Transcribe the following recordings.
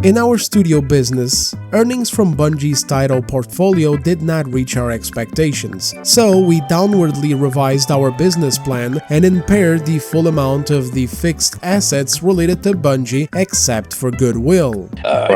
In our studio business, earnings from Bungie's title portfolio did not reach our expectations, so we downwardly revised our business plan and impaired the full amount of the fixed assets related to Bungie except for goodwill.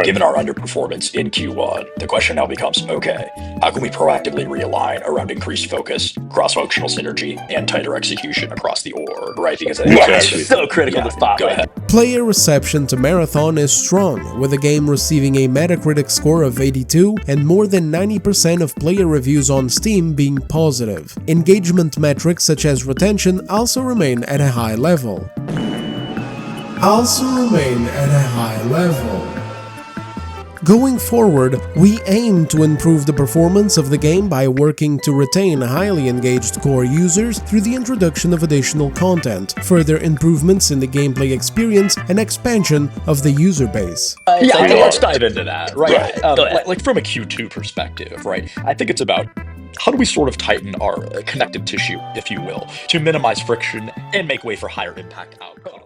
Given our underperformance in Q1, the question now becomes, okay, how can we proactively realign around increased focus, cross-functional synergy, and tighter execution across the org, right? Because I think it's so critical to spotlight. Go ahead. Player reception to Marathon is strong, with the game receiving a Metacritic score of 82 and more than 90% of player reviews on Steam being positive. Engagement metrics such as retention also remain at a high level. Going forward, we aim to improve the performance of the game by working to retain highly engaged core users through the introduction of additional content, further improvements in the gameplay experience, and expansion of the user base. Let's dive into that, right? Like from a Q2 perspective, right? I think it's about how do we sort of tighten our connective tissue, if you will, to minimize friction and make way for higher impact outcomes.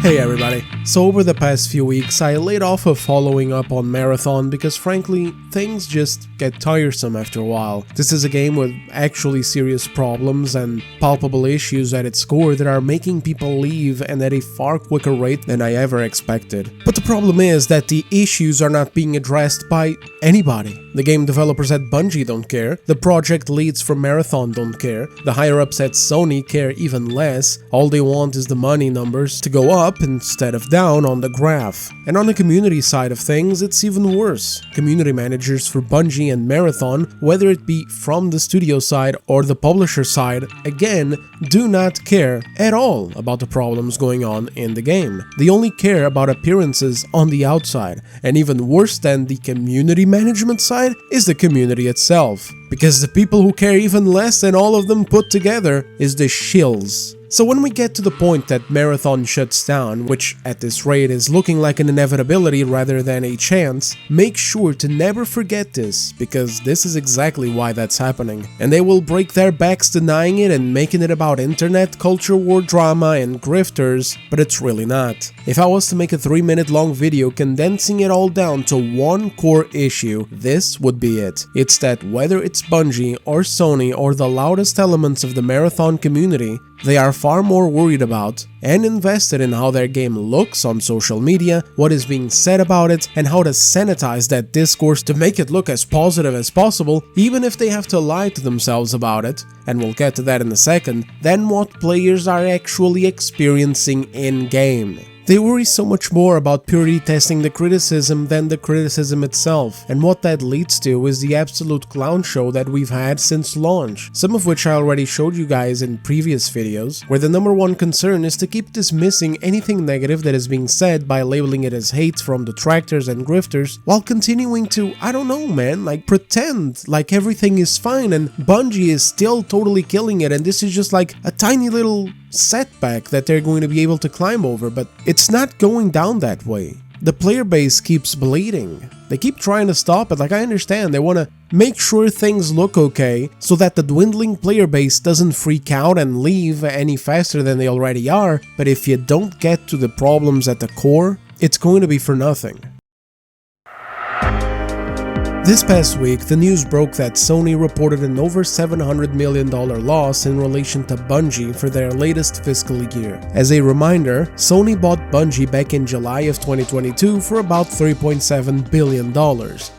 Hey everybody, so over the past few weeks I laid off of following up on Marathon because frankly, things just get tiresome after a while. This is a game with actually serious problems and palpable issues at its core that are making people leave and at a far quicker rate than I ever expected. But the problem is that the issues are not being addressed by anybody. The game developers at Bungie don't care, the project leads from Marathon don't care, the higher-ups at Sony care even less, all they want is the money numbers to go up instead of down on the graph. And on the community side of things, it's even worse. Community managers for Bungie and Marathon, whether it be from the studio side or the publisher side, again, do not care at all about the problems going on in the game. They only care about appearances on the outside, and even worse than the community management side is the community itself. Because the people who care even less than all of them put together is the shills. So when we get to the point that Marathon shuts down, which at this rate is looking like an inevitability rather than a chance, make sure to never forget this, because this is exactly why that's happening. And they will break their backs denying it and making it about internet culture war drama and grifters, but it's really not. If I was to make a 3-minute long video condensing it all down to one core issue, this would be it. It's that whether it's Bungie or Sony or the loudest elements of the Marathon community, they are far more worried about and invested in how their game looks on social media, what is being said about it, and how to sanitize that discourse to make it look as positive as possible, even if they have to lie to themselves about it, and we'll get to that in a second, than what players are actually experiencing in-game. They worry so much more about purely testing the criticism than the criticism itself, and what that leads to is the absolute clown show that we've had since launch, some of which I already showed you guys in previous videos, where the number one concern is to keep dismissing anything negative that is being said by labeling it as hate from detractors and grifters, while continuing to, I don't know man, like pretend like everything is fine and Bungie is still totally killing it and this is just like a tiny little setback that they're going to be able to climb over, but it's not going down that way. The player base keeps bleeding. They keep trying to stop it, like I understand, they want to make sure things look okay so that the dwindling player base doesn't freak out and leave any faster than they already are, but if you don't get to the problems at the core, it's going to be for nothing. This past week, the news broke that Sony reported an over $700 million loss in relation to Bungie for their latest fiscal year. As a reminder, Sony bought Bungie back in July of 2022 for about $3.7 billion.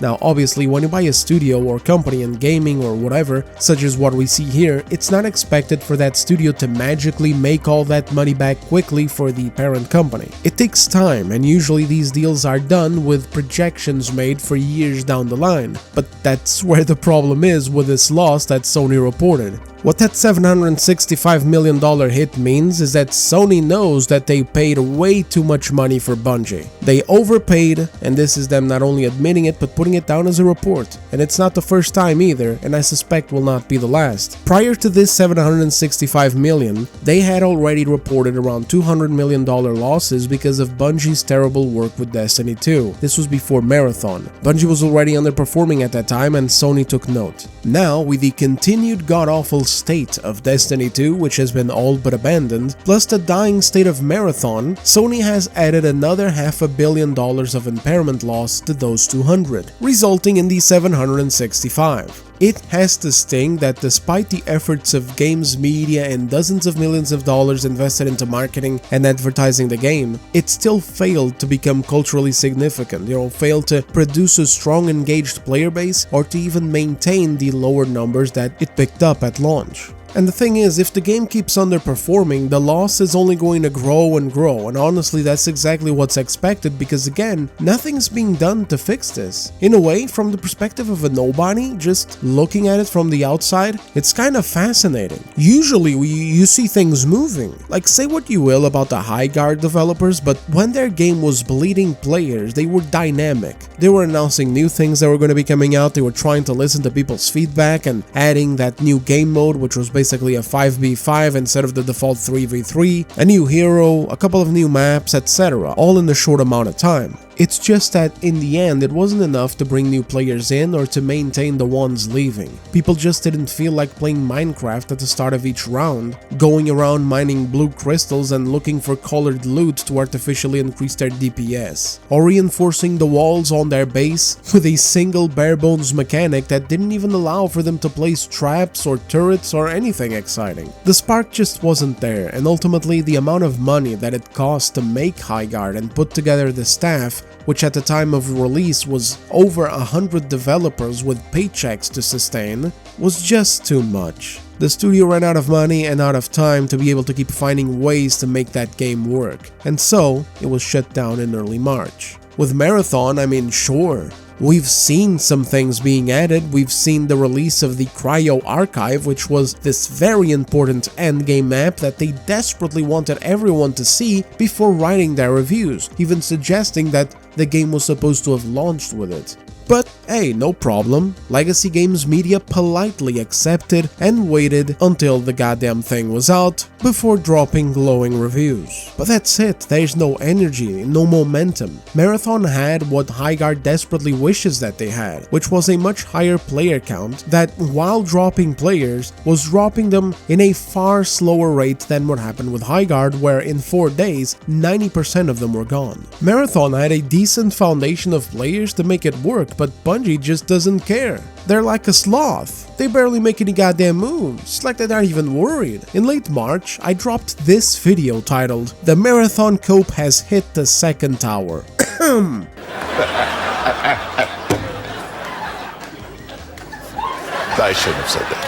Now obviously when you buy a studio or company in gaming or whatever, such as what we see here, it's not expected for that studio to magically make all that money back quickly for the parent company. It takes time, and usually these deals are done with projections made for years down the line. But that's where the problem is with this loss that Sony reported. What that $765 million hit means is that Sony knows that they paid way too much money for Bungie. They overpaid, and this is them not only admitting it but putting it down as a report. And it's not the first time either, and I suspect will not be the last. Prior to this $765 million, they had already reported around $200 million losses because of Bungie's terrible work with Destiny 2. This was before Marathon. Bungie was already underperforming at that time and Sony took note. Now, with the continued god-awful state of Destiny 2, which has been all but abandoned, plus the dying state of Marathon, Sony has added another $500 million of impairment loss to those 200, resulting in the 765. It has to sting that despite the efforts of games media and dozens of millions of dollars invested into marketing and advertising the game, it still failed to become culturally significant, failed to produce a strong engaged player base or to even maintain the lower numbers that it picked up at launch. And the thing is, if the game keeps underperforming, the loss is only going to grow and grow, and honestly that's exactly what's expected because again, nothing's being done to fix this. In a way, from the perspective of a nobody, just looking at it from the outside, it's kind of fascinating. Usually you see things moving, like say what you will about the Hayward developers, but when their game was bleeding players, they were dynamic. They were announcing new things that were going to be coming out, they were trying to listen to people's feedback and adding that new game mode, which was basically a 5v5 instead of the default 3v3, a new hero, a couple of new maps, etc., all in a short amount of time. It's just that in the end it wasn't enough to bring new players in or to maintain the ones leaving. People just didn't feel like playing Minecraft at the start of each round, going around mining blue crystals and looking for colored loot to artificially increase their DPS, or reinforcing the walls on their base with a single bare-bones mechanic that didn't even allow for them to place traps or turrets or anything exciting. The spark just wasn't there, and ultimately the amount of money that it cost to make Hayward and put together the staff, which at the time of release was over 100 developers with paychecks to sustain, was just too much. The studio ran out of money and out of time to be able to keep finding ways to make that game work, and so it was shut down in early March. With Marathon, I mean, sure, we've seen some things being added. We've seen the release of the Cryo Archive, which was this very important endgame map that they desperately wanted everyone to see before writing their reviews, even suggesting that the game was supposed to have launched with it. But hey, no problem. Legacy Games media politely accepted and waited until the goddamn thing was out before dropping glowing reviews. But that's it, there's no energy, no momentum. Marathon had what Hayward desperately wishes that they had, which was a much higher player count that, while dropping players, was dropping them in a far slower rate than what happened with Hayward, where in 4 days, 90% of them were gone. Marathon had a decent foundation of players to make it work, but Bungie just doesn't care. They're like a sloth. They barely make any goddamn moves. It's like they're not even worried. In late March, I dropped this video titled, "The Marathon Cope has hit the second tower." I shouldn't have said that.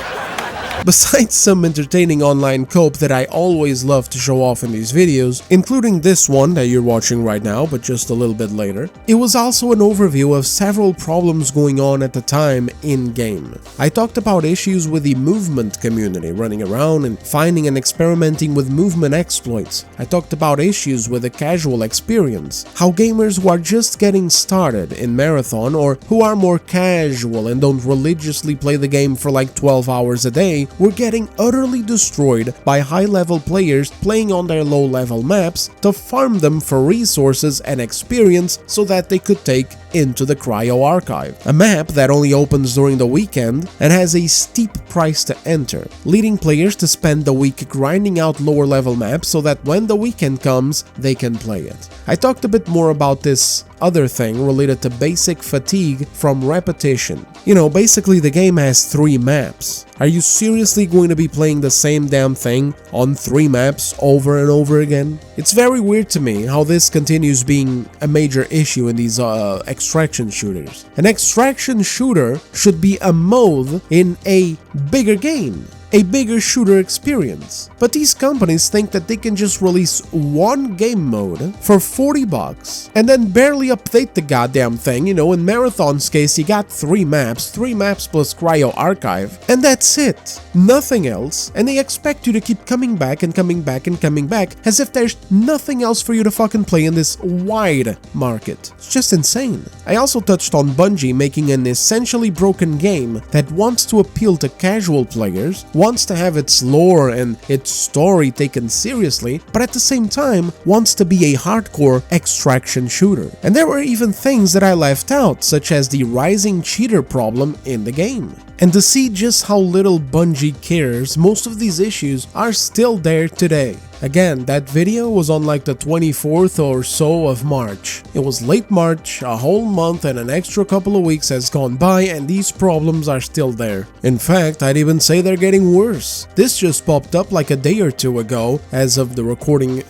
Besides some entertaining online cope that I always love to show off in these videos, including this one that you're watching right now, but just a little bit later, it was also an overview of several problems going on at the time in-game. I talked about issues with the movement community running around and finding and experimenting with movement exploits. I talked about issues with the casual experience, how gamers who are just getting started in Marathon or who are more casual and don't religiously play the game for like 12 hours a day were getting utterly destroyed by high-level players playing on their low-level maps to farm them for resources and experience so that they could take into the Cryo Archive, a map that only opens during the weekend and has a steep price to enter, leading players to spend the week grinding out lower-level maps so that when the weekend comes, they can play it. I talked a bit more about this other thing related to basic fatigue from repetition. Basically the game has 3 maps. Are you seriously going to be playing the same damn thing on 3 maps over and over again? It's very weird to me how this continues being a major issue in these extraction shooters. An extraction shooter should be a mode in a bigger game, a bigger shooter experience. But these companies think that they can just release one game mode for $40 and then barely update the goddamn thing. In Marathon's case, you got 3 maps plus Cryo Archive, and that's it. Nothing else, and they expect you to keep coming back and coming back and coming back as if there's nothing else for you to fucking play in this wide market. It's just insane. I also touched on Bungie making an essentially broken game that wants to appeal to casual players wants to have its lore and its story taken seriously, but at the same time wants to be a hardcore extraction shooter. And there were even things that I left out, such as the rising cheater problem in the game. And to see just how little Bungie cares, most of these issues are still there today. Again, that video was on like the 24th or so of March. It was late March, a whole month and an extra couple of weeks has gone by and these problems are still there. In fact, I'd even say they're getting worse. This just popped up like a day or two ago as of the recording,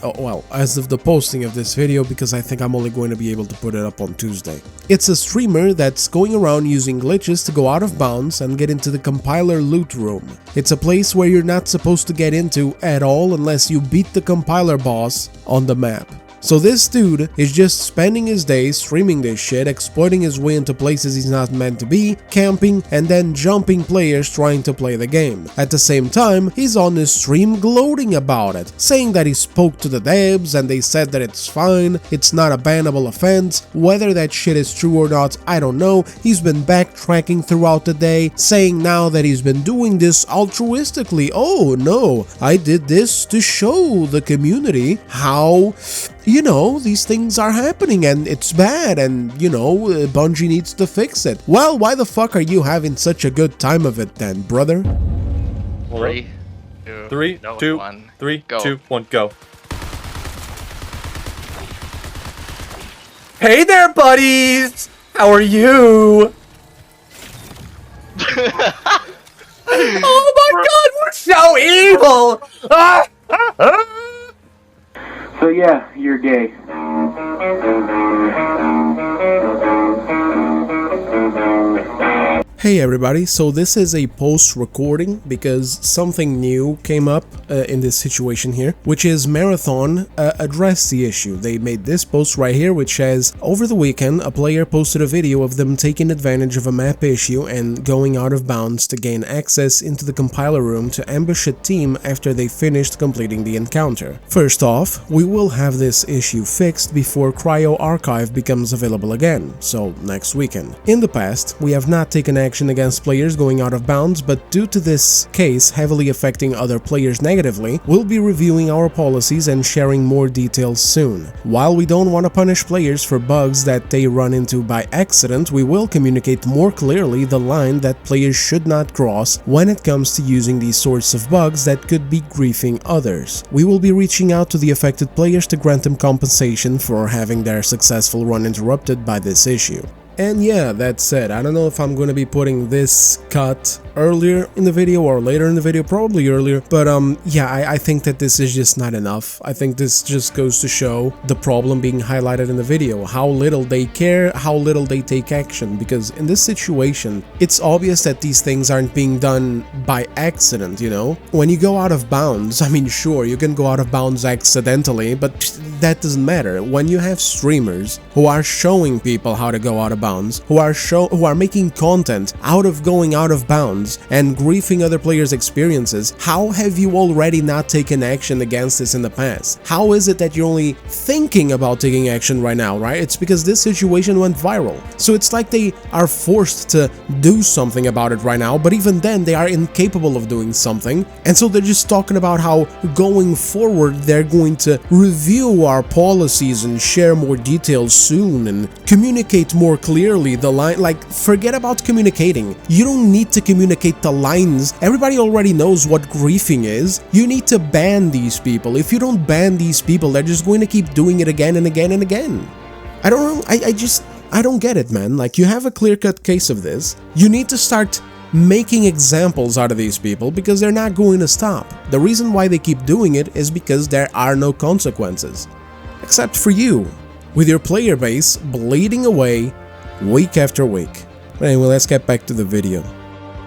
as of the posting of this video, because I think I'm only going to be able to put it up on Tuesday. It's a streamer that's going around using glitches to go out of bounds and get into the compiler loot room. It's a place where you're not supposed to get into at all unless you beat the compiler boss on the map. So this dude is just spending his days streaming this shit, exploiting his way into places he's not meant to be, camping, and then jumping players trying to play the game. At the same time, he's on his stream gloating about it, saying that he spoke to the devs and they said that it's fine, it's not a bannable offense. Whether that shit is true or not, I don't know. He's been backtracking throughout the day, saying now that he's been doing this altruistically. Oh no, I did this to show the community how, you know, these things are happening and it's bad and, you know, Bungie needs to fix it. Well, why the fuck are you having such a good time of it then, brother? 3, 2, 1, go. Hey there, buddies! How are you? Oh my god, we're so evil! So yeah, you're gay. Hey everybody, so this is a post recording because something new came up in this situation here, which is Marathon addressed the issue. They made this post right here which says, over the weekend a player posted a video of them taking advantage of a map issue and going out of bounds to gain access into the compiler room to ambush a team after they finished completing the encounter. First off, we will have this issue fixed before Cryo Archive becomes available again, so next weekend. In the past, we have not taken action against players going out of bounds, but due to this case heavily affecting other players negatively, we'll be reviewing our policies and sharing more details soon. While we don't want to punish players for bugs that they run into by accident, we will communicate more clearly the line that players should not cross when it comes to using these sorts of bugs that could be griefing others. We will be reaching out to the affected players to grant them compensation for having their successful run interrupted by this issue. And yeah, that said, I don't know if I'm going to be putting this cut earlier in the video or later in the video, probably earlier, but yeah, I think that this is just not enough. I think this just goes to show the problem being highlighted in the video, how little they care, how little they take action, because in this situation, it's obvious that these things aren't being done by accident, you know? When you go out of bounds, I mean, sure, you can go out of bounds accidentally, but that doesn't matter. When you have streamers who are showing people how to go out of bounds, who are making content out of going out of bounds and griefing other players' experiences, how have you already not taken action against this in the past? How is it that you're only thinking about taking action right now, right? It's because this situation went viral. So it's like they are forced to do something about it right now, but even then they are incapable of doing something. And so they're just talking about how going forward they're going to review our policies and share more details soon and communicate more clearly the line. Like, forget about communicating. You don't need to communicate the lines. Everybody already knows what griefing is. You need to ban these people. If you don't ban these people, they're just going to keep doing it again and again and again. I don't know. I don't get it, man. Like, you have a clear-cut case of this. You need to start making examples out of these people because they're not going to stop. The reason why they keep doing it is because there are no consequences. Except for you, with your player base bleeding away week after week. But anyway, let's get back to the video.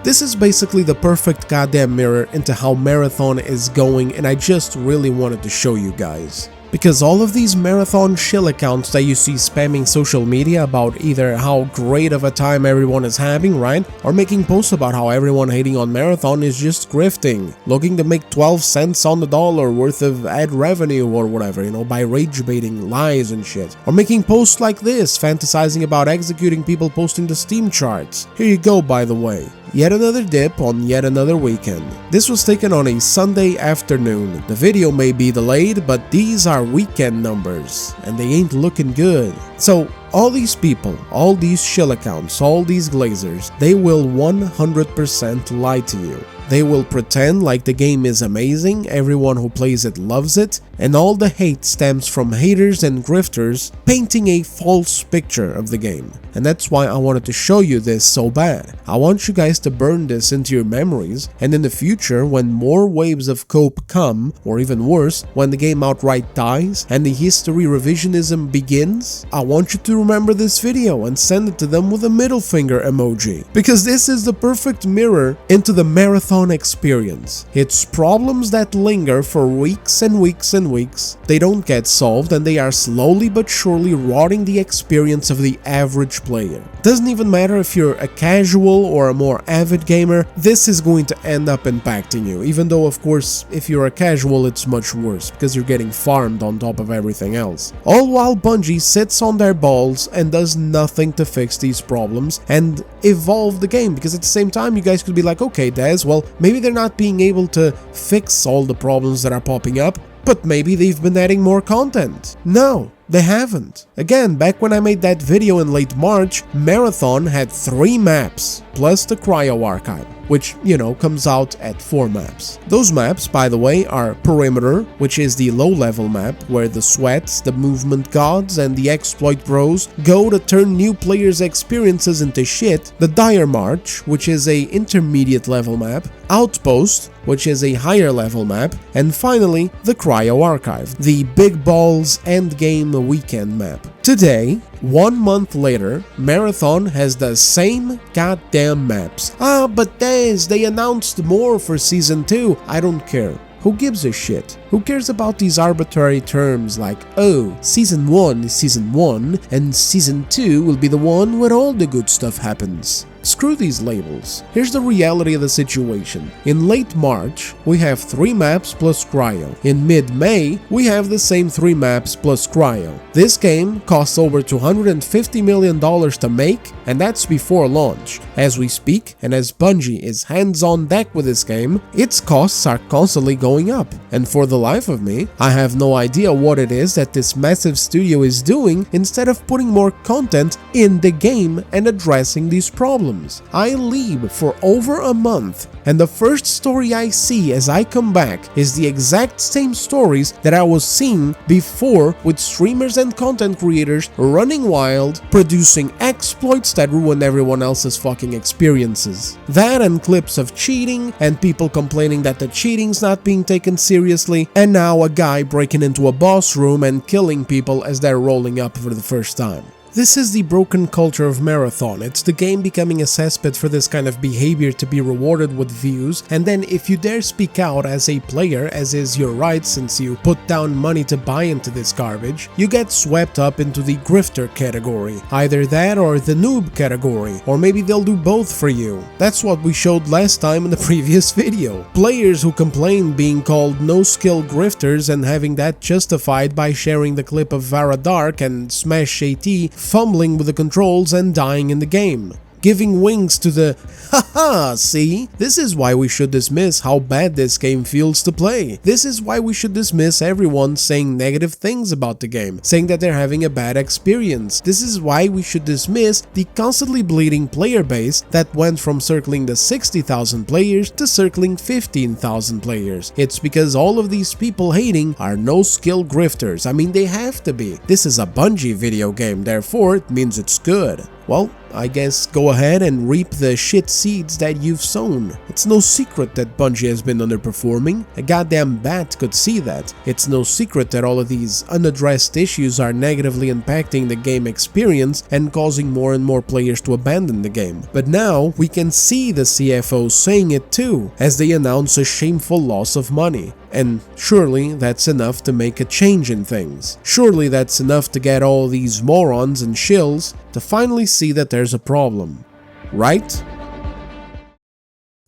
This is basically the perfect goddamn mirror into how Marathon is going, and I just really wanted to show you guys. Because all of these Marathon shill accounts that you see spamming social media about either how great of a time everyone is having, right? Or making posts about how everyone hating on Marathon is just grifting, looking to make 12 cents on the dollar worth of ad revenue or whatever, you know, by rage baiting lies and shit. Or making posts like this, fantasizing about executing people posting the Steam charts. Here you go, by the way. yet another dip on yet another weekend. This was taken on a Sunday afternoon. The video may be delayed, but these are weekend numbers, and they ain't looking good. So, all these people, all these shill accounts, all these glazers, they will 100% lie to you. They will pretend like the game is amazing, everyone who plays it loves it, and all the hate stems from haters and grifters painting a false picture of the game. And that's why I wanted to show you this so bad. I want you guys to burn this into your memories, and in the future, when more waves of cope come, or even worse, when the game outright dies and the history revisionism begins, I want you to remember this video and send it to them with a middle finger emoji. Because this is the perfect mirror into the marathon experience. It's problems that linger for weeks and weeks and weeks. They don't get solved, and they are slowly but surely rotting the experience of the average player. Doesn't even matter if you're a casual or a more avid gamer, this is going to end up impacting you, even though of course if you're a casual it's much worse because you're getting farmed on top of everything else. All while Bungie sits on their balls and does nothing to fix these problems and evolve the game, because at the same time you guys could be like, okay Des, well maybe they're not being able to fix all the problems that are popping up, but maybe they've been adding more content. No, they haven't. Again, back when I made that video in late March, Marathon had 3 maps, plus the Cryo Archive, which, you know, comes out at 4 maps. Those maps, by the way, are Perimeter, which is the low-level map, where the Sweats, the Movement Gods, and the Exploit Bros go to turn new players' experiences into shit, the Dire March, which is a intermediate-level map, Outpost, which is a higher-level map, and finally, the Cryo Archive, the Big Balls Endgame Weekend map. Today, 1 month later, Marathon has the same goddamn maps. But they announced more for Season 2. I don't care. Who gives a shit? Who cares about these arbitrary terms like, oh, Season 1 is Season 1, and Season 2 will be the one where all the good stuff happens? Screw these labels. Here's the reality of the situation. In late March, we have 3 maps plus Cryo. In mid-May, we have the same 3 maps plus Cryo. This game costs over $250 million to make, and that's before launch. As we speak, and as Bungie is hands on deck with this game, its costs are constantly going up. And for the life of me, I have no idea what it is that this massive studio is doing instead of putting more content in the game and addressing these problems. I leave for over a month, and the first story I see as I come back is the exact same stories that I was seeing before, with streamers and content creators running wild, producing exploits that ruin everyone else's fucking experiences. That and clips of cheating, and people complaining that the cheating's not being taken seriously, and now a guy breaking into a boss room and killing people as they're rolling up for the first time. This is the broken culture of Marathon. It's the game becoming a cesspit for this kind of behavior to be rewarded with views, and then if you dare speak out as a player, as is your right since you put down money to buy into this garbage, you get swept up into the grifter category. Either that or the noob category, or maybe they'll do both for you. That's what we showed last time in the previous video. Players who complain being called no-skill grifters and having that justified by sharing the clip of Vara Dark and Smash AT fumbling with the controls and dying in the game. Giving wings to the haha, see? This is why we should dismiss how bad this game feels to play. This is why we should dismiss everyone saying negative things about the game, saying that they're having a bad experience. This is why we should dismiss the constantly bleeding player base that went from circling the 60,000 players to circling 15,000 players. It's because all of these people hating are no-skill grifters. I mean, they have to be. This is a Bungie video game, therefore it means it's good. Well, I guess go ahead and reap the shit seeds that you've sown. It's no secret that Bungie has been underperforming. A goddamn bat could see that. It's no secret that all of these unaddressed issues are negatively impacting the game experience and causing more and more players to abandon the game. But now we can see the CFO saying it too, as they announce a shameful loss of money. And surely that's enough to make a change in things. Surely that's enough to get all these morons and shills to finally see that there's a problem. Right?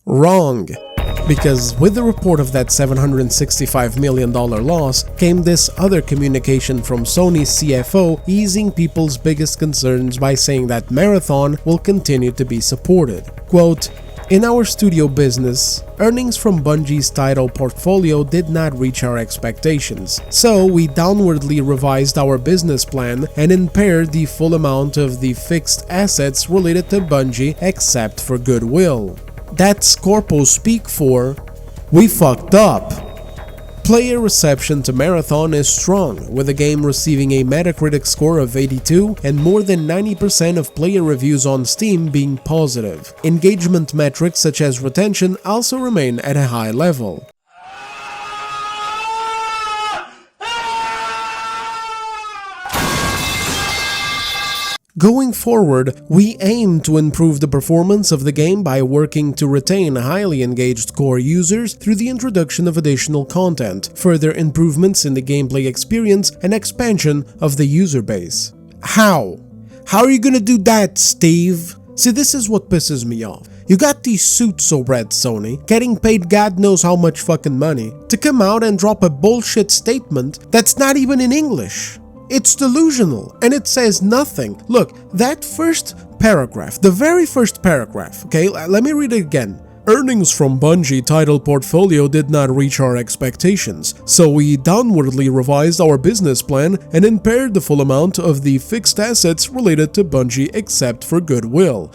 Wrong. Because with the report of that $765 million loss came this other communication from Sony's CFO easing people's biggest concerns by saying that Marathon will continue to be supported. Quote, In our studio business, earnings from Bungie's title portfolio did not reach our expectations, so we downwardly revised our business plan and impaired the full amount of the fixed assets related to Bungie except for goodwill. That's corpo speak for, we fucked up. Player reception to Marathon is strong, with the game receiving a Metacritic score of 82 and more than 90% of player reviews on Steam being positive. Engagement metrics such as retention also remain at a high level. Going forward, we aim to improve the performance of the game by working to retain highly engaged core users through the introduction of additional content, further improvements in the gameplay experience, and expansion of the user base. How? How are you gonna do that, Steve? See, this is what pisses me off. You got these suits so red, Sony, getting paid God knows how much fucking money, to come out and drop a bullshit statement that's not even in English. It's delusional, and it says nothing. Look, that first paragraph, the very first paragraph, okay, let me read it again. Earnings from Bungie title portfolio did not reach our expectations, so we downwardly revised our business plan and impaired the full amount of the fixed assets related to Bungie except for goodwill.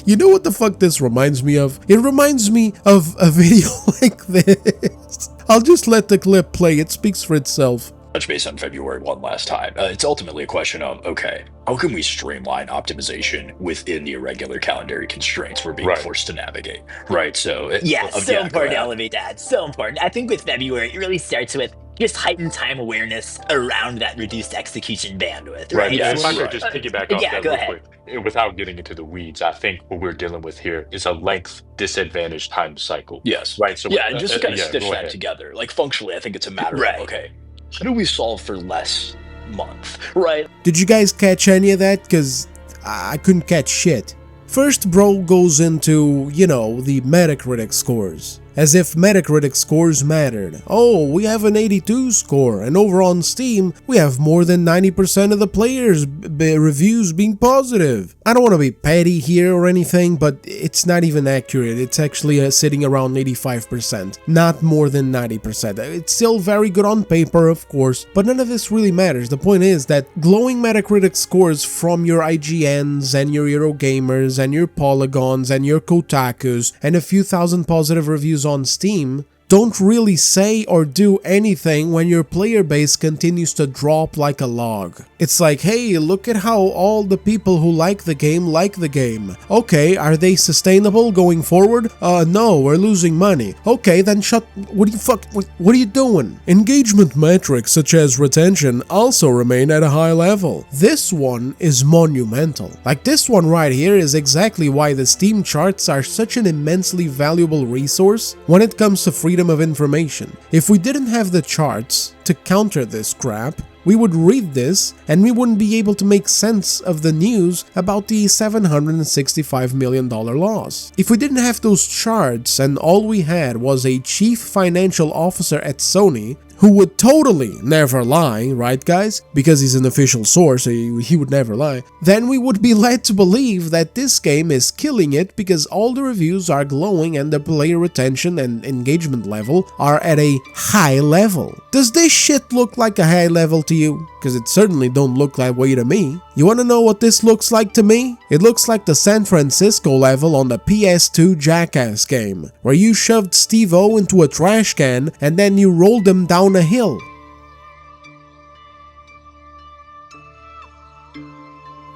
You know what the fuck this reminds me of? It reminds me of a video like this. I'll just let the clip play, it speaks for itself. Touch base on February 1 last time. It's ultimately a question of, okay, how can we streamline optimization within the irregular calendar constraints we're being forced to navigate, right? So so important to elevate that. So important. I think with February, it really starts with just heightened time awareness around that reduced execution bandwidth, right? Yeah, if I could just piggyback off that go real ahead. quick, without getting into the weeds, I think what we're dealing with here is a length disadvantaged time cycle. Yes. Right. So and just to kind of stitch that together, like functionally, I think it's a matter of, okay, how do we solve for less month, right? Did you guys catch any of that? Cause I couldn't catch shit. First, bro goes into, you know, the Metacritic scores. As if Metacritic scores mattered. Oh, we have an 82 score, and over on Steam, we have more than 90% of the players' reviews being positive. I don't want to be petty here or anything, but it's not even accurate. It's actually sitting around 85%, not more than 90%. It's still very good on paper, of course, but none of this really matters. The point is that glowing Metacritic scores from your IGNs and your Eurogamers and your Polygons and your Kotakus and a few thousand positive reviews on Steam don't really say or do anything when your player base continues to drop like a log. It's like, hey, look at how all the people who like the game. Okay, are they sustainable going forward? No, we're losing money. Okay, then what are you doing? Engagement metrics such as retention also remain at a high level. This one is monumental. Like this one right here is exactly why the Steam charts are such an immensely valuable resource when it comes to freedom of information. If we didn't have the charts to counter this crap, we would read this and we wouldn't be able to make sense of the news about the $765 million loss. If we didn't have those charts and all we had was a chief financial officer at Sony who would totally never lie, right guys? Because he's an official source, he would never lie. Then we would be led to believe that this game is killing it because all the reviews are glowing and the player retention and engagement level are at a high level. Does this shit look like a high level to you? Because it certainly don't look that way to me. You wanna know what this looks like to me? It looks like the San Francisco level on the PS2 Jackass game, where you shoved Steve-O into a trash can and then you rolled him down a hill.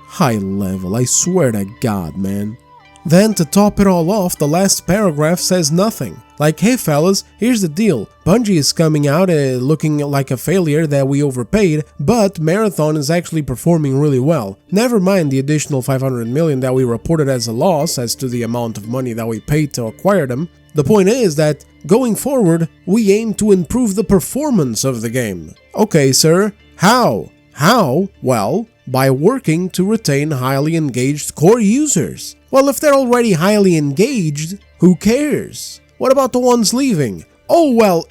High level, I swear to God, man. Then to top it all off, the last paragraph says nothing. Like, hey fellas, here's the deal. Bungie is coming out looking like a failure that we overpaid, but Marathon is actually performing really well. Never mind the additional $500 million that we reported as a loss as to the amount of money that we paid to acquire them. The point is that, going forward, we aim to improve the performance of the game. Okay, sir, how? How? Well, by working to retain highly engaged core users. Well, if they're already highly engaged, who cares? What about the ones leaving? Oh, well,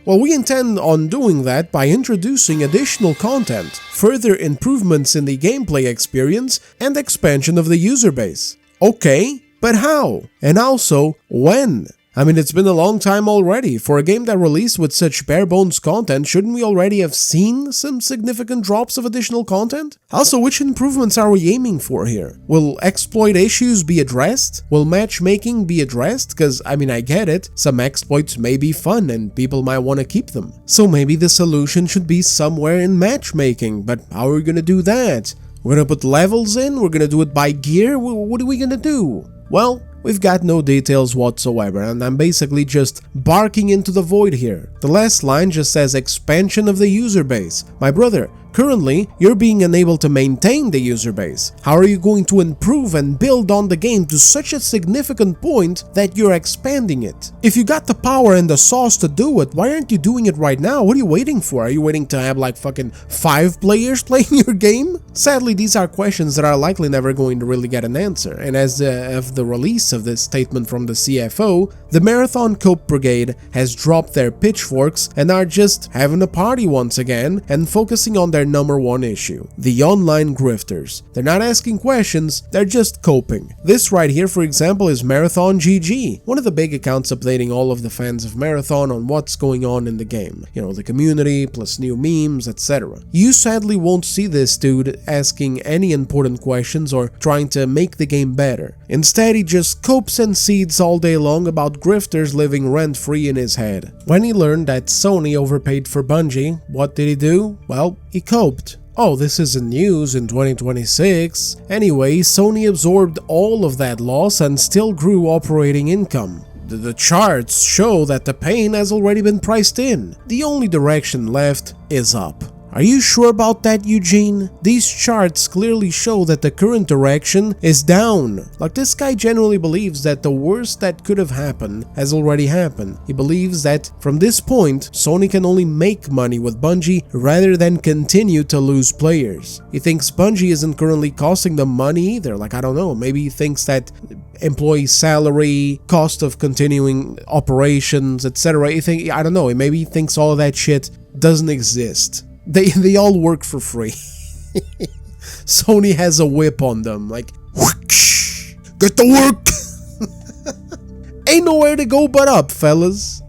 well, we intend on doing that by introducing additional content, further improvements in the gameplay experience, and expansion of the user base. Okay, but how? And also, when? I mean, it's been a long time already. For a game that released with such bare-bones content, shouldn't we already have seen some significant drops of additional content? Also, which improvements are we aiming for here? Will exploit issues be addressed? Will matchmaking be addressed? Because, I mean, I get it, some exploits may be fun and people might want to keep them. So maybe the solution should be somewhere in matchmaking, but how are we gonna do that? We're gonna put levels in? We're gonna do it by gear? What are we gonna do? Well, we've got no details whatsoever, and I'm basically just barking into the void here. The last line just says expansion of the user base. My brother, currently, you're being unable to maintain the user base. How are you going to improve and build on the game to such a significant point that you're expanding it? If you got the power and the sauce to do it, why aren't you doing it right now? What are you waiting for? Are you waiting to have like fucking 5 players playing your game? Sadly, these are questions that are likely never going to really get an answer, and as of the release of this statement from the CFO, the Marathon Cope Brigade has dropped their pitchforks and are just having a party once again and focusing on their number one issue, the online grifters. They're not asking questions, they're just coping. This right here, for example, is Marathon GG, one of the big accounts updating all of the fans of Marathon on what's going on in the game. You know, the community, plus new memes, etc. You sadly won't see this dude asking any important questions or trying to make the game better. Instead, he just copes and seeds all day long about grifters living rent-free in his head. When he learned that Sony overpaid for Bungie, what did he do? Well, he coped. Oh, this isn't news in 2026. Anyway, Sony absorbed all of that loss and still grew operating income. The charts show that the pain has already been priced in. The only direction left is up. Are you sure about that, Eugene? These charts clearly show that the current direction is down. Like, this guy genuinely believes that the worst that could have happened has already happened. He believes that from this point, Sony can only make money with Bungie rather than continue to lose players. He thinks Bungie isn't currently costing them money either. Like, I don't know, maybe he thinks that employee salary, cost of continuing operations, etc. I don't know, maybe he thinks all of that shit doesn't exist. They all work for free. Sony has a whip on them, like, whoosh, get to work! Ain't nowhere to go but up, fellas.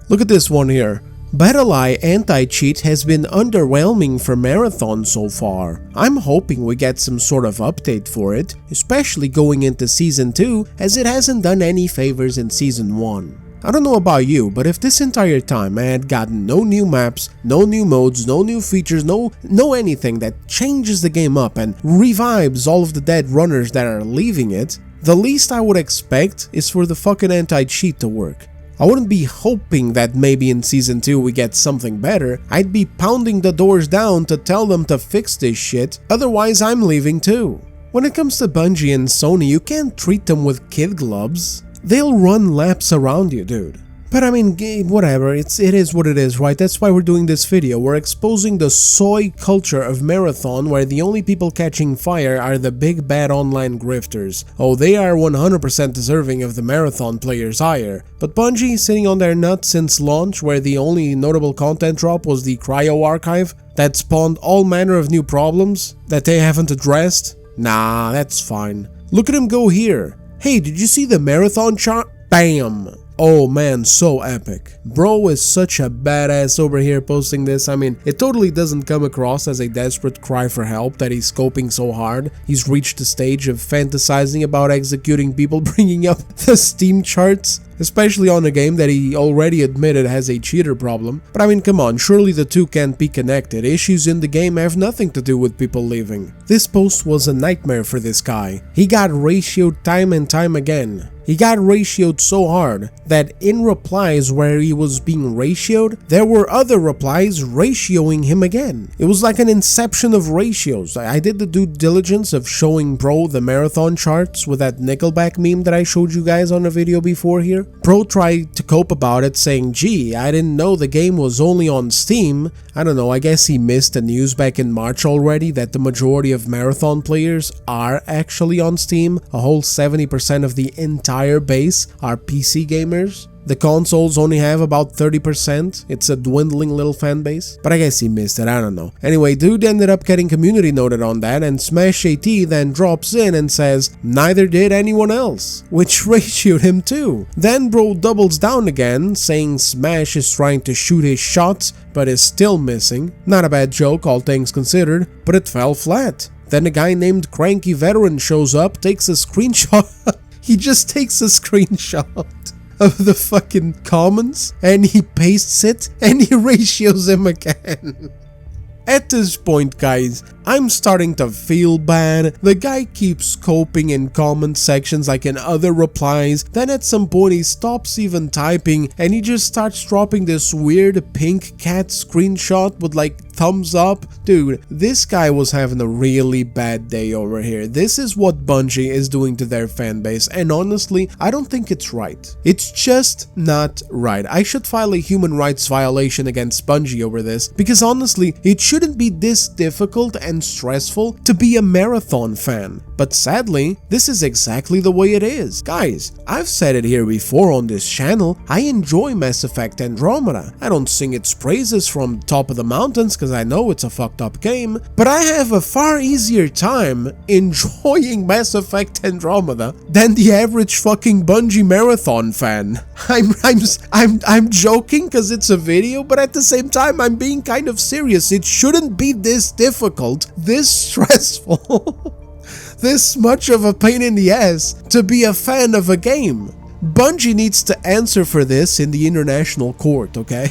Look at this one here. BattleEye anti-cheat has been underwhelming for Marathon so far. I'm hoping we get some sort of update for it, especially going into Season 2, as it hasn't done any favors in Season 1. I don't know about you, but if this entire time I had gotten no new maps, no new modes, no new features, no anything that changes the game up and revives all of the dead runners that are leaving it, the least I would expect is for the fucking anti-cheat to work. I wouldn't be hoping that maybe in Season 2 we get something better. I'd be pounding the doors down to tell them to fix this shit, otherwise I'm leaving too. When it comes to Bungie and Sony, you can't treat them with kid gloves. They'll run laps around you, dude. But I mean, whatever, it is what it is, right? That's why we're doing this video. We're exposing the soy culture of Marathon, where the only people catching fire are the big bad online grifters. Oh, they are 100% deserving of the Marathon players' ire. But Bungie sitting on their nuts since launch, where the only notable content drop was the Cryo archive that spawned all manner of new problems that they haven't addressed? Nah, that's fine. Look at him go here. Hey, did you see the Marathon chart? Bam! Oh man, so epic. Bro is such a badass over here posting this. I mean, it totally doesn't come across as a desperate cry for help that he's scoping so hard. He's reached the stage of fantasizing about executing people bringing up the Steam charts, especially on a game that he already admitted has a cheater problem. But I mean, come on, surely the two can't be connected. Issues in the game have nothing to do with people leaving. This post was a nightmare for this guy. He got ratioed time and time again. He got ratioed so hard that in replies where he was being ratioed, there were other replies ratioing him again. It was like an inception of ratios. I did the due diligence of showing Bro the Marathon charts with that Nickelback meme that I showed you guys on a video before here. Bro tried to cope about it saying, gee, I didn't know the game was only on Steam. I don't know, I guess he missed the news back in March already that the majority of Marathon players are actually on Steam. A whole 70% of the entire base are PC gamers. The consoles only have about 30%. It's a dwindling little fan base. But I guess he missed it, I don't know. Anyway, dude ended up getting community noted on that, and Smash AT then drops in and says, neither did anyone else, which ratioed him too. Then bro doubles down again, saying Smash is trying to shoot his shots, but is still missing. Not a bad joke, all things considered, but it fell flat. Then a guy named Cranky Veteran shows up, takes a screenshot. He just takes a screenshot of the fucking comments, and he pastes it, and he ratios him again. At this point, guys, I'm starting to feel bad. The guy keeps coping in comment sections like in other replies, then at some point he stops even typing and he just starts dropping this weird pink cat screenshot with like thumbs up. Dude, this guy was having a really bad day over here. This is what Bungie is doing to their fanbase, and honestly, I don't think it's right. It's just not right. I should file a human rights violation against Bungie over this, because honestly, it shouldn't be this difficult and stressful to be a Marathon fan. But sadly, this is exactly the way it is. Guys, I've said it here before on this channel, I enjoy Mass Effect Andromeda. I don't sing its praises from top of the mountains because I know it's a fucked up game, but I have a far easier time enjoying Mass Effect Andromeda than the average fucking Bungie Marathon fan. I'm joking because it's a video, but at the same time I'm being kind of serious. It shouldn't be this difficult, this stressful, this much of a pain in the ass to be a fan of a game. Bungie needs to answer for this in the international court, okay?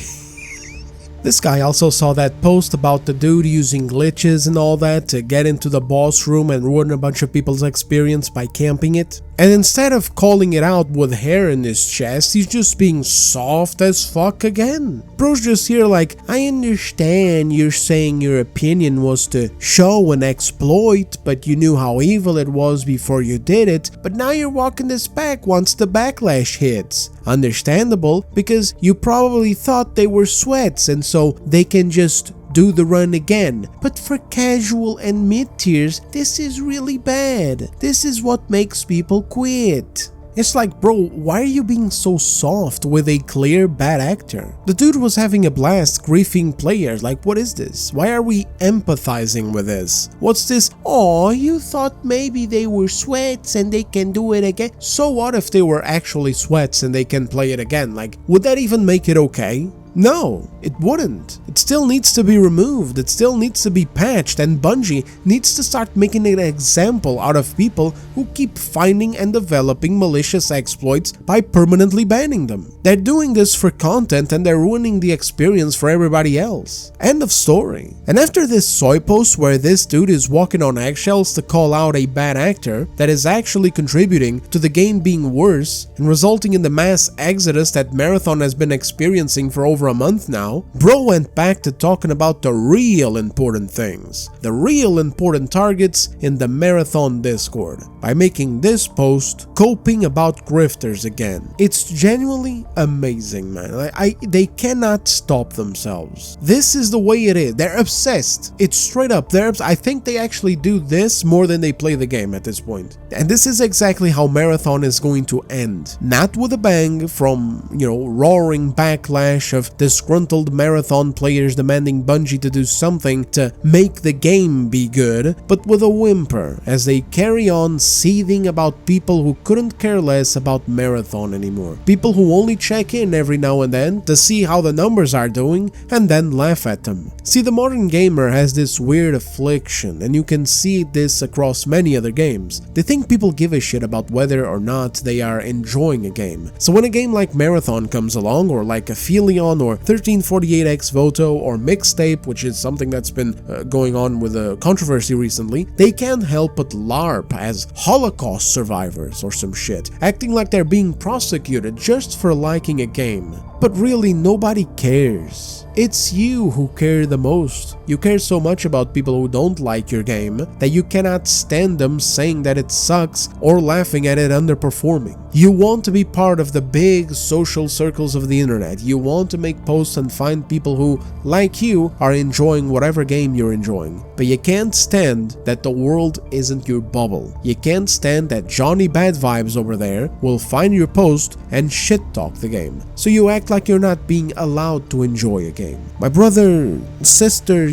This guy also saw that post about the dude using glitches and all that to get into the boss room and ruin a bunch of people's experience by camping it. And instead of calling it out with hair in his chest, he's just being soft as fuck again. Bro's just here like, I understand you're saying your opinion was to show an exploit, but you knew how evil it was before you did it, but now you're walking this back once the backlash hits. Understandable, because you probably thought they were sweats and so they can just do the run again. But for casual and mid-tiers, this is really bad. This is what makes people quit. It's like, bro, why are you being so soft with a clear bad actor? The dude was having a blast griefing players, like what is this? Why are we empathizing with this? What's this? Oh, you thought maybe they were sweats and they can do it again? So what if they were actually sweats and they can play it again? Like, would that even make it okay? No, it wouldn't. It still needs to be removed, it still needs to be patched, and Bungie needs to start making an example out of people who keep finding and developing malicious exploits by permanently banning them. They're doing this for content and they're ruining the experience for everybody else. End of story. And after this soy post where this dude is walking on eggshells to call out a bad actor that is actually contributing to the game being worse and resulting in the mass exodus that Marathon has been experiencing for over a month now, bro went back to talking about the real important things, the real important targets in the Marathon Discord, by making this post coping about grifters again. It's genuinely amazing, man. They cannot stop themselves. This is the way it is. They're obsessed. It's straight up. I think they actually do this more than they play the game at this point. And this is exactly how Marathon is going to end. Not with a bang from, roaring backlash of disgruntled Marathon players demanding Bungie to do something to make the game be good, but with a whimper as they carry on seething about people who couldn't care less about Marathon anymore. People who only check in every now and then to see how the numbers are doing and then laugh at them. See, the modern gamer has this weird affliction, and you can see this across many other games. They think people give a shit about whether or not they are enjoying a game. So when a game like Marathon comes along, or like Aphelion or 1348X Voto or Mixtape, which is something that's been going on with a controversy recently, they can't help but LARP as Holocaust survivors or some shit, acting like they're being prosecuted just for liking a game. But really, nobody cares. It's you who care the most. You care so much about people who don't like your game that you cannot stand them saying that it sucks or laughing at it underperforming. You want to be part of the big social circles of the internet. You want to make posts and find people who, like you, are enjoying whatever game you're enjoying. But you can't stand that the world isn't your bubble. You can't stand that Johnny Bad Vibes over there will find your post and shit talk the game. So you act like you're not being allowed to enjoy a game. My brother, sister,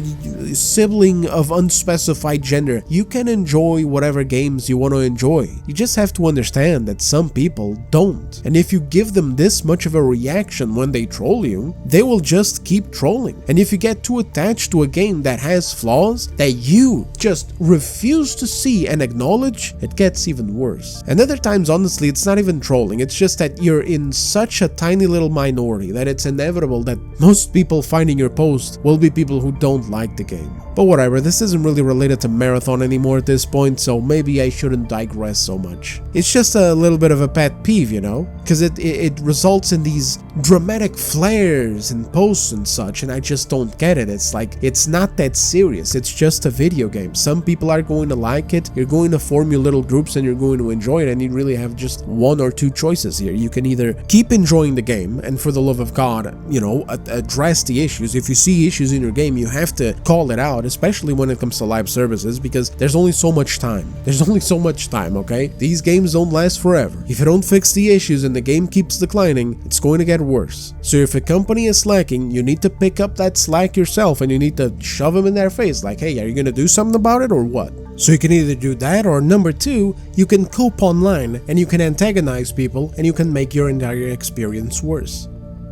sibling of unspecified gender, you can enjoy whatever games you want to enjoy. You just have to understand that some people don't. And if you give them this much of a reaction when they troll you, they will just keep trolling. And if you get too attached to a game that has flaws that you just refuse to see and acknowledge, it gets even worse. And other times, honestly, it's not even trolling. It's just that you're in such a tiny little minority that it's inevitable that most people finding your post will be people who don't like the game. But whatever, this isn't really related to Marathon anymore at this point, so maybe I shouldn't digress so much. It's just a little bit of a pet peeve, you know? Because it results in these dramatic flares and posts and such, and I just don't get it. It's like, it's not that serious, it's just a video game. Some people are going to like it, you're going to form your little groups and you're going to enjoy it, and you really have just one or two choices here. You can either keep enjoying the game, and for the love of God, you know, address the issues. If you see issues in your game, you have to call it out, especially when it comes to live services, because there's only so much time. There's only so much time, okay? These games don't last forever. If you don't fix the issues and the game keeps declining, it's going to get worse. So if a company is slacking, you need to pick up that slack yourself and you need to shove them in their face like, hey, are you going to do something about it or what? So you can either do that, or number two, you can cope online and you can antagonize people and you can make your entire experience worse.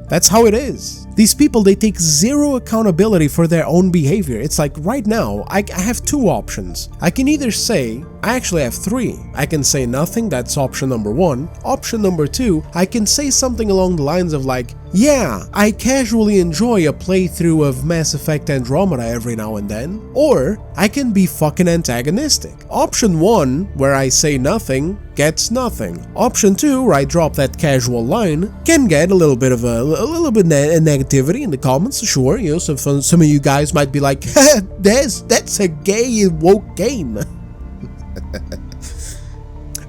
That's how it is. These people, they take zero accountability for their own behavior. It's like right now, I have two options. I can either say, I actually have three. I can say nothing, that's option number one. Option number two, I can say something along the lines of like, yeah, I casually enjoy a playthrough of Mass Effect Andromeda every now and then. Or, I can be fucking antagonistic. Option one, where I say nothing, gets nothing. Option two, where I drop that casual line, can get a little bit of negativity in the comments, sure. You know, some of you guys might be like, that's a gay woke game.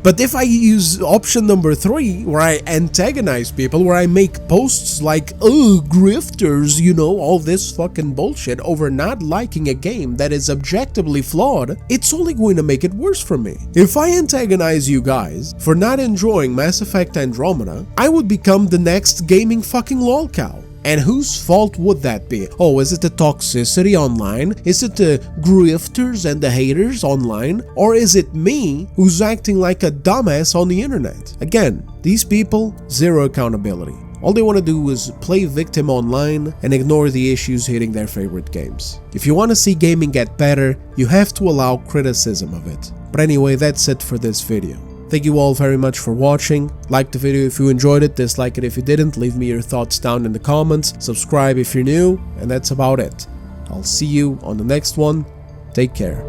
But if I use option number three, where I antagonize people, where I make posts like, oh, grifters, you know, all this fucking bullshit over not liking a game that is objectively flawed, it's only going to make it worse for me. If I antagonize you guys for not enjoying Mass Effect Andromeda, I would become the next gaming fucking lolcow. And whose fault would that be? Oh, is it the toxicity online? Is it the grifters and the haters online? Or is it me who's acting like a dumbass on the internet? Again, these people, zero accountability. All they want to do is play victim online and ignore the issues hitting their favorite games. If you want to see gaming get better, you have to allow criticism of it. But anyway, that's it for this video. Thank you all very much for watching. Like the video if you enjoyed it, dislike it if you didn't, leave me your thoughts down in the comments, subscribe if you're new, and that's about it. I'll see you on the next one. Take care.